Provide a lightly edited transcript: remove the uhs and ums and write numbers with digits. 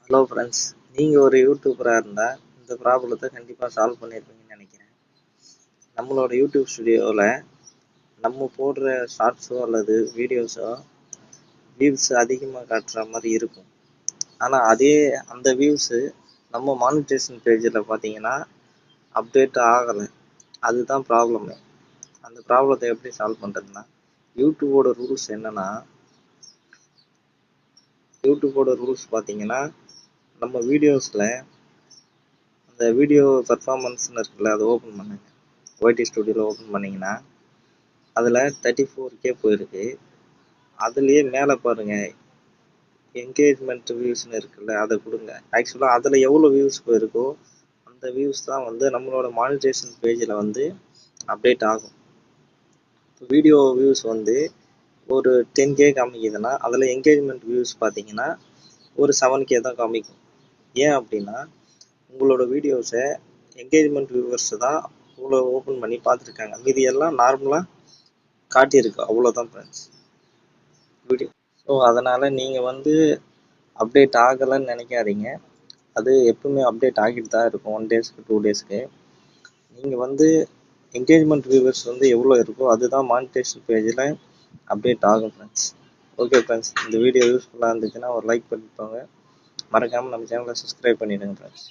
Hello friends, நீங்கள் ஒரு யூடியூபராக இருந்தால் இந்த ப்ராப்ளத்தை கண்டிப்பாக சால்வ் பண்ணியிருப்பீங்கன்னு நினைக்கிறேன். நம்மளோட யூடியூப் ஸ்டுடியோவில் நம்ம போடுற ஷார்ட்ஸோ அல்லது வீடியோஸோ வியூஸ் அதிகமாக காட்டுற மாதிரி இருக்கும். ஆனால் அந்த வியூஸு நம்ம மானிட்டேஷன் பேஜில் பார்த்தீங்கன்னா அப்டேட் ஆகலை. அதுதான் ப்ராப்ளமே. அந்த ப்ராப்ளத்தை எப்படி சால்வ் பண்ணுறதுன்னா, யூடியூபோட ரூல்ஸ் என்னென்னா, பார்த்தீங்கன்னா நம்ம வீடியோஸில் அந்த வீடியோ பர்ஃபார்மன்ஸ்னு இருக்குல்ல, அதை ஓப்பன் பண்ணுங்க. ஒய்டி ஸ்டுடியோவில் ஓப்பன் பண்ணிங்கன்னா அதில் 34K போயிருக்கு. அதுலேயே மேலே பாருங்கள், என்கேஜ்மெண்ட் வியூஸ்னு இருக்குல்ல, அதை கொடுங்க. ஆக்சுவலாக அதில் எவ்வளோ வியூஸ் போயிருக்கோ அந்த வியூஸ் தான் நம்மளோட மானிட்டேஷன் பேஜில் அப்டேட் ஆகும். வீடியோ வியூஸ் ஒரு 10K காமிக்குதுன்னா அதில் என்கேஜ்மெண்ட் வியூஸ் பார்த்தீங்கன்னா ஒரு 7K தான் காமிக்கும். ஏன் அப்படின்னா, உங்களோட வீடியோஸை என்கேஜ்மெண்ட் வியூவர்ஸ் தான் இவ்வளோ ஓப்பன் பண்ணி பார்த்துருக்காங்க. மீதி எல்லாம் நார்மலாக காட்டியிருக்கு. அவ்வளோதான் ஃப்ரெண்ட்ஸ் வீடியோ. ஸோ அதனால் நீங்கள் அப்டேட் ஆகலைன்னு நினைக்காதீங்க. அது எப்பவுமே அப்டேட் ஆகிட்டு தான் இருக்கும். 1 டேஸ்க்கு 2 டேஸ்க்கு. நீங்கள் என்கேஜ்மெண்ட் வியூவர்ஸ் எவ்வளோ இருக்கோ அதுதான் மானிட்டேஷன் பேஜில் அப்டேட் ஆகும் ஃப்ரெண்ட்ஸ். ஓகே ஃப்ரெண்ட்ஸ், இந்த வீடியோ யூஸ்ஃபுல்லாக இருந்துச்சுன்னா ஒரு லைக் பண்ணிக்கோங்க. மறக்காமல் நம்ம சேனலை சப்ஸ்கிரைப் பண்ணிவிடுங்க ஃப்ரெண்ட்ஸ்.